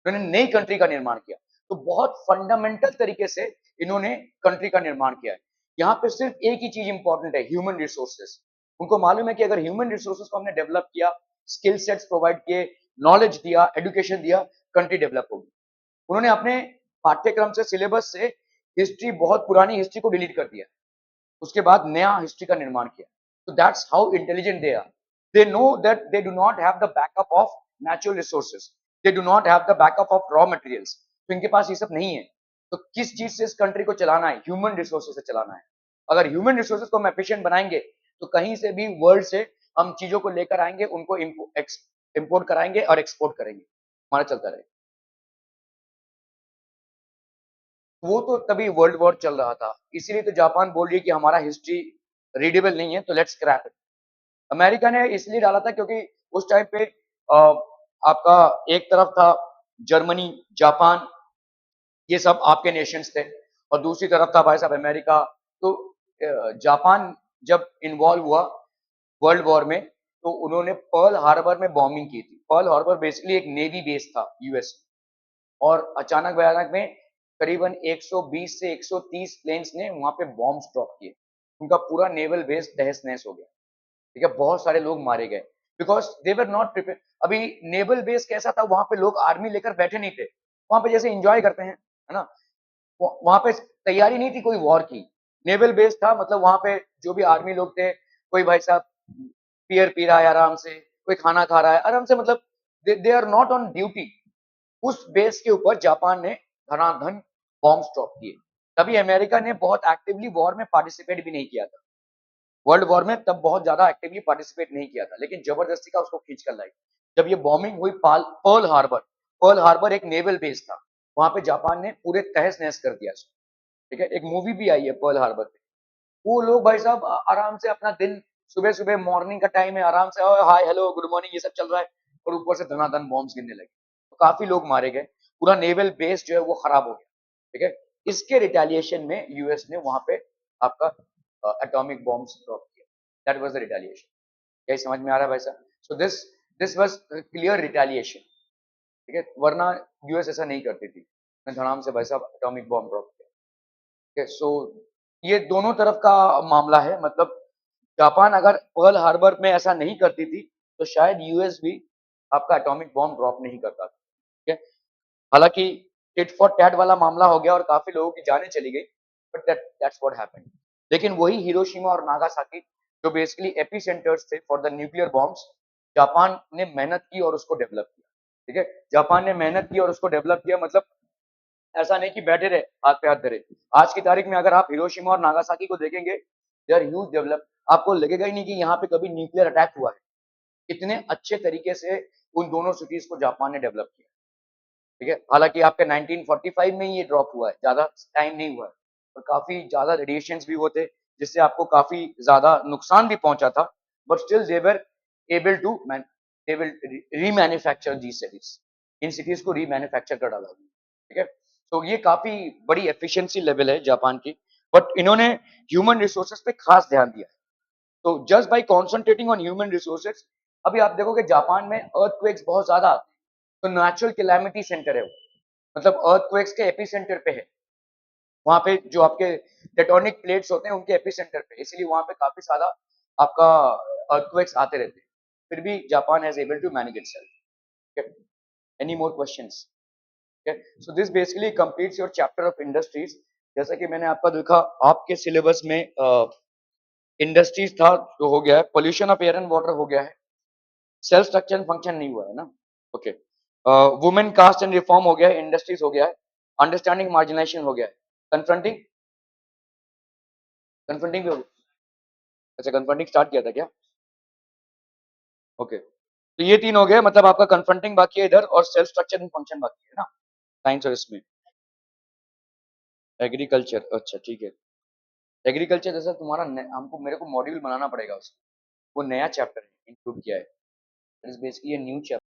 उन्होंने नई कंट्री का निर्माण किया. तो बहुत फंडामेंटल तरीके से इन्होंने कंट्री का निर्माण किया है. यहाँ पे सिर्फ एक ही चीज इंपॉर्टेंट है, ह्यूमन रिसोर्सेस. उनको मालूम है कि अगर ह्यूमन रिसोर्सेस को हमने डेवलप किया, स्किल सेट्स प्रोवाइड किए, नॉलेज दिया, एजुकेशन दिया, कंट्री डेवलप होगी. उन्होंने अपने पाठ्यक्रम से, सिलेबस से हिस्ट्री, बहुत पुरानी हिस्ट्री को डिलीट कर दिया, उसके बाद नया हिस्ट्री का निर्माण किया. तो that's how intelligent they are. They know that they do not have the backup of natural resources, they do not have the backup of raw materials. तो इनके पास ये सब नहीं है. तो किस चीज से इस कंट्री को चलाना है, ह्यूमन रिसोर्सेज से चलाना है. अगर ह्यूमन रिसोर्सेज को हम एफिशिएंट बनाएंगे तो कहीं से भी वर्ल्ड से हम चीजों को लेकर आएंगे, उनको इंपोर्ट कराएंगे और एक्सपोर्ट करेंगे, हमारा चलता रहेगा. वो तो तभी वर्ल्ड वॉर चल रहा था, इसीलिए तो जापान बोल रही है कि हमारा हिस्ट्री रीडेबल नहीं है, तो लेट्स क्रैक इट. अमेरिका ने इसलिए डाला था क्योंकि उस टाइम पे आपका एक तरफ था जर्मनी, जापान, ये सब आपके नेशंस थे, और दूसरी तरफ था भाई साहब अमेरिका. तो जापान जब इन्वॉल्व हुआ वर्ल्ड वॉर में, तो उन्होंने पर्ल हार्बर में बॉम्बिंग की थी. पर्ल हार्बर बेसिकली एक नेवी बेस था यूएस, और अचानक भयानक में करीबन 120 से 130 प्लेन्स ने वहां पे बॉम्ब्स ड्रॉप किए. उनका पूरा नेवल बेस तहस नहस हो गया, ठीक है. बहुत सारे लोग मारे गए because they were not prepare. अभी नेवल बेस कैसा था, वहां पे लोग आर्मी लेकर बैठे नहीं थे, वहां पे जैसे एंजॉय करते हैं, है ना. वहां पे तैयारी नहीं थी कोई वॉर की. नेवल बेस था, मतलब वहां पे जो भी आर्मी लोग थे, कोई भाई साहब बियर पी रहा है आराम से, कोई खाना खा रहा है आराम से, मतलब they are not on duty. उस बेस के ऊपर जापान ने धनाधन बॉम्ब ड्रॉप किए. तभी अमेरिका ने बहुत एक्टिवली वॉर में पार्टिसिपेट भी नहीं किया था, वर्ल्ड वॉर में तब बहुत ज्यादा एक्टिवली पार्टिसिपेट नहीं किया था, लेकिन जबरदस्ती का उसको खींच कर लाई. जब ये बॉम्बिंग हुई पर्ल हार्बर, पर्ल हार्बर एक नेवल बेस था, वहां पे जापान ने पूरे तहस नहस कर दिया, ठीक है. एक मूवी भी आई है पर्ल हार्बर पे. वो लोग भाई साहब आराम से अपना दिन, सुबह सुबह मॉर्निंग का टाइम है, आराम से हाय हेलो गुड मॉर्निंग ये सब चल रहा है, और ऊपर से धनाधन बॉम्ब्स गिरने लगे, तो काफी लोग मारे गए, पूरा नेवल बेस जो है वो खराब हो गया। ठीक है, इसके रिटेलिएशन में यूएस ने वहां पे आपका एटॉमिक बॉम्ब्स ड्रॉप किया। That was the retaliation. क्या ये समझ में आ रहा है भाई साहब? So this was clear retaliation. ठीक है, वरना यूएस ऐसा नहीं करती थी, धड़ाम से भाई साहब एटॉमिक बॉम्ब ड्रॉप किया। ठीक है, सो ये दोनों तरफ का मामला है, मतलब जापान अगर पर्ल हार्बर में ऐसा नहीं करती थी तो शायद यूएस भी आपका एटॉमिक बॉम्ब ड्रॉप नहीं करता था। ठीक है, हालांकि टिट फॉर टैट वाला मामला हो गया और काफी लोगों की जानें चली गई, बट दैट्स व्हाट हैपेंड। लेकिन वही हिरोशिमा और नागासाकी जो बेसिकली एपी सेंटर्स थे for the nuclear bombs, Japan ने मेहनत की और उसको डेवलप किया। ठीक है, जापान ने मेहनत की और उसको डेवलप किया, मतलब ऐसा नहीं कि बैठे रहे हाथ पे हाथ धरे। आज की तारीख में अगर आप हिरोशिमा और नागासाकी को देखेंगे, दे आर ह्यूज डेवलप, आपको लगेगा ही नहीं कि यहाँ पे कभी न्यूक्लियर अटैक हुआ है। इतने अच्छे तरीके से उन दोनों सिटीज को जापान ने डेवलप किया। ठीक है, हालांकि आपके 1945 में ही ये ड्रॉप हुआ है, ज्यादा टाइम नहीं हुआ है, और काफी ज्यादा रेडिएशंस भी हुए थे जिससे आपको काफी ज्यादा नुकसान भी पहुंचा था, but still they were able to they will remanufacture the cities, इन सिटीज को रीमैन्युफैक्चर कर डाला। ठीक है, तो ये काफी बड़ी एफिशिएंसी लेवल है जापान की, बट इन्होंने ह्यूमन रिसोर्सेज पे खास ध्यान दिया है। तो just by concentrating on human resources, अभी आप देखोगे जापान में अर्थक्वेक्स बहुत ज्यादा आते हैं, तो नेचुरल कैलामिटी सेंटर है वो, मतलब अर्थक्वेक्स के एपिसेंटर पे है, वहां पे जो आपके टेक्टोनिक प्लेट्स होते हैं उनके एपिसेंटर पे, इसलिए वहां पे काफी ज्यादा आपका अर्थक्वेक्स आते रहते हैं, फिर भी Japan has able to manage itself. Any more questions? So this basically completes your chapter of industries. जैसा कि मैंने आपका देखा, आपके सिलेबस में इंडस्ट्रीज था जो हो गया है, pollution of air and water हो गया है, सेल्फ स्ट्रक्चर एंड फंक्शन नहीं हुआ है ना। Okay, women caste and reform हो गया है, इंडस्ट्रीज हो गया है, अंडरस्टैंडिंग मार्जिनेशन हो गया है, कन्फ्रंटिंग कन्फ्रंटिंग भी हो गया। अच्छा, कन्फ्रंटिंग स्टार्ट किया था क्या? ओके, तो ये तीन हो गए, मतलब आपका कन्फ्रंटिंग बाकी है इधर, और सेल्फ स्ट्रक्चर एंड फंक्शन बाकी है ना, साइंस और इसमें एग्रीकल्चर। अच्छा ठीक है, एग्रीकल्चर जैसा तुम्हारा हमको मेरे को मॉड्यूल बनाना पड़ेगा उसका, वो नया चैप्टर है, इंक्लूड किया है, it is basically a new chapter.